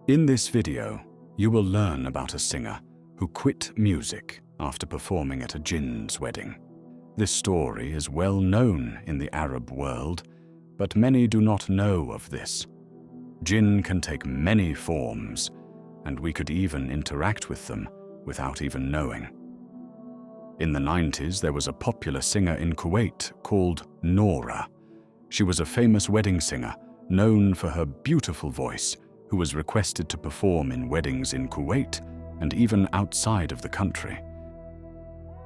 In this video, you will learn about a singer who quit music after performing at a Jinn's wedding. This story is well known in the Arab world, but many do not know of this. Jinn can take many forms, and we could even interact with them without even knowing. In the 90s, there was a popular singer in Kuwait called Noura. She was a famous wedding singer, known for her beautiful voice, who was requested to perform in weddings in Kuwait and even outside of the country.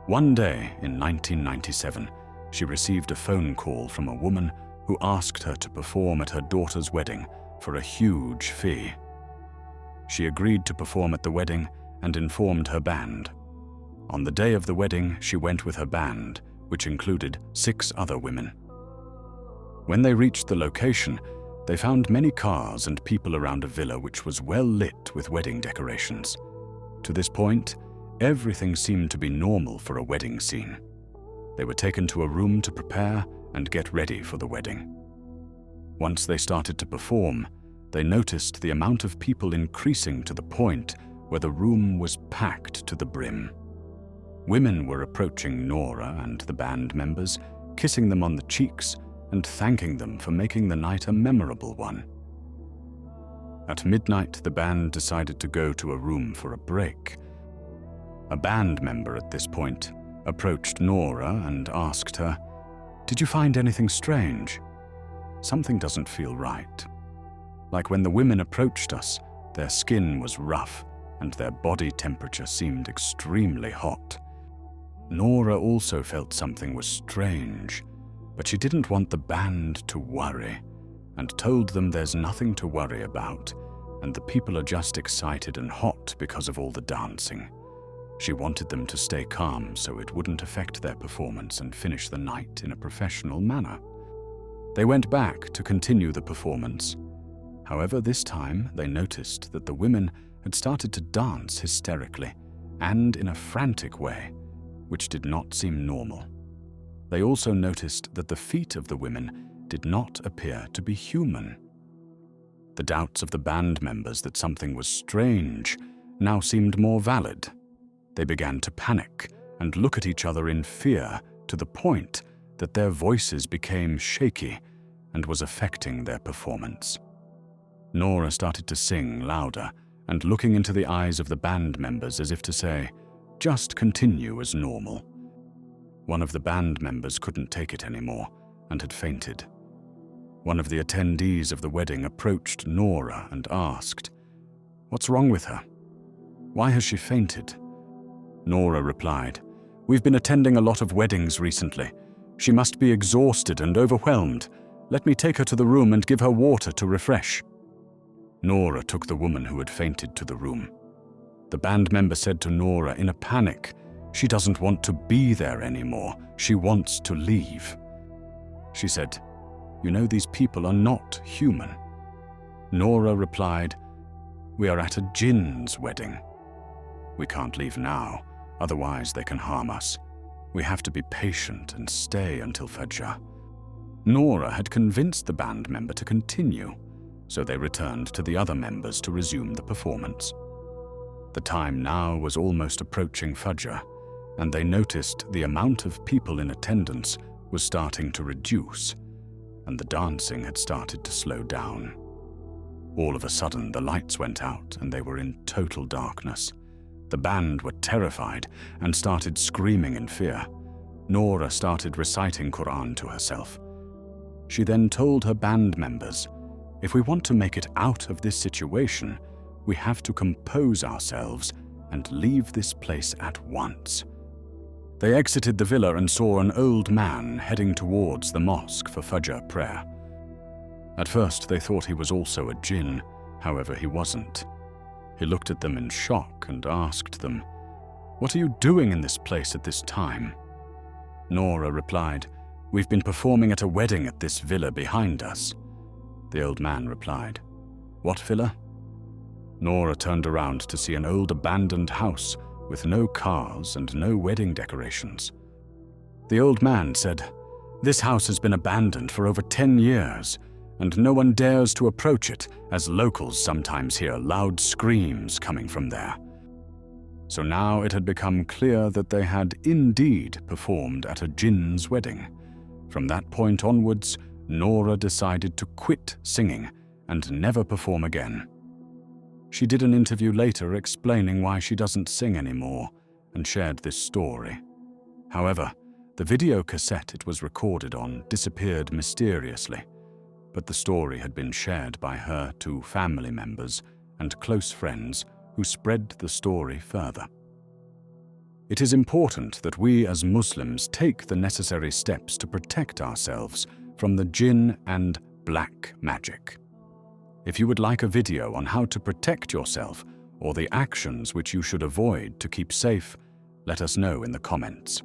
One day in 1997, she received a phone call from a woman who asked her to perform at her daughter's wedding for a huge fee. She agreed to perform at the wedding and informed her band. On the day of the wedding, she went with her band, which included 6 other women. When they reached the location, they found many cars and people around a villa which was well lit with wedding decorations. To this point, everything seemed to be normal for a wedding scene. They were taken to a room to prepare and get ready for the wedding. Once they started to perform, they noticed the amount of people increasing to the point where the room was packed to the brim. Women were approaching Noura and the band members, kissing them on the cheeks and thanking them for making the night a memorable one. At midnight, the band decided to go to a room for a break. A band member at this point approached Noura and asked her, "Did you find anything strange? Something doesn't feel right. Like when the women approached us, their skin was rough and their body temperature seemed extremely hot." Noura also felt something was strange, but she didn't want the band to worry and told them there's nothing to worry about and the people are just excited and hot because of all the dancing. She wanted them to stay calm so it wouldn't affect their performance and finish the night in a professional manner. They went back to continue the performance. However, this time they noticed that the women had started to dance hysterically and in a frantic way, which did not seem normal. They also noticed that the feet of the women did not appear to be human. The doubts of the band members that something was strange now seemed more valid. They began to panic and look at each other in fear to the point that their voices became shaky and was affecting their performance. Noura started to sing louder and looking into the eyes of the band members as if to say, "Just continue as normal." One of the band members couldn't take it anymore and had fainted. One of the attendees of the wedding approached Noura and asked, "What's wrong with her? Why has she fainted?" Noura replied, "We've been attending a lot of weddings recently. She must be exhausted and overwhelmed. Let me take her to the room and give her water to refresh." Noura took the woman who had fainted to the room. The band member said to Noura in a panic, "She doesn't want to be there anymore. She wants to leave." She said, "You know these people are not human." Noura replied, "We are at a Jinn's wedding. We can't leave now, otherwise they can harm us. We have to be patient and stay until Fajr." Noura had convinced the band member to continue, so they returned to the other members to resume the performance. The time now was almost approaching Fajr, and they noticed the amount of people in attendance was starting to reduce, and the dancing had started to slow down. All of a sudden, the lights went out and they were in total darkness. The band were terrified and started screaming in fear. Noura started reciting Quran to herself. She then told her band members, "If we want to make it out of this situation, we have to compose ourselves and leave this place at once." They exited the villa and saw an old man heading towards the mosque for Fajr prayer. At first they thought he was also a jinn, however he wasn't. He looked at them in shock and asked them, "What are you doing in this place at this time?" Noura replied, "We've been performing at a wedding at this villa behind us." The old man replied, "What villa?" Noura turned around to see an old abandoned house with no cars and no wedding decorations. The old man said, "This house has been abandoned for over 10 years, and no one dares to approach it, as locals sometimes hear loud screams coming from there. So now it had become clear that they had indeed performed at a Jinn's wedding. From that point onwards, Nora decided to quit singing and never perform again. She did an interview later explaining why she doesn't sing anymore and shared this story. However, the video cassette it was recorded on disappeared mysteriously, but the story had been shared by her to family members and close friends who spread the story further. It is important that we as Muslims take the necessary steps to protect ourselves from the jinn and black magic. If you would like a video on how to protect yourself or the actions which you should avoid to keep safe, let us know in the comments.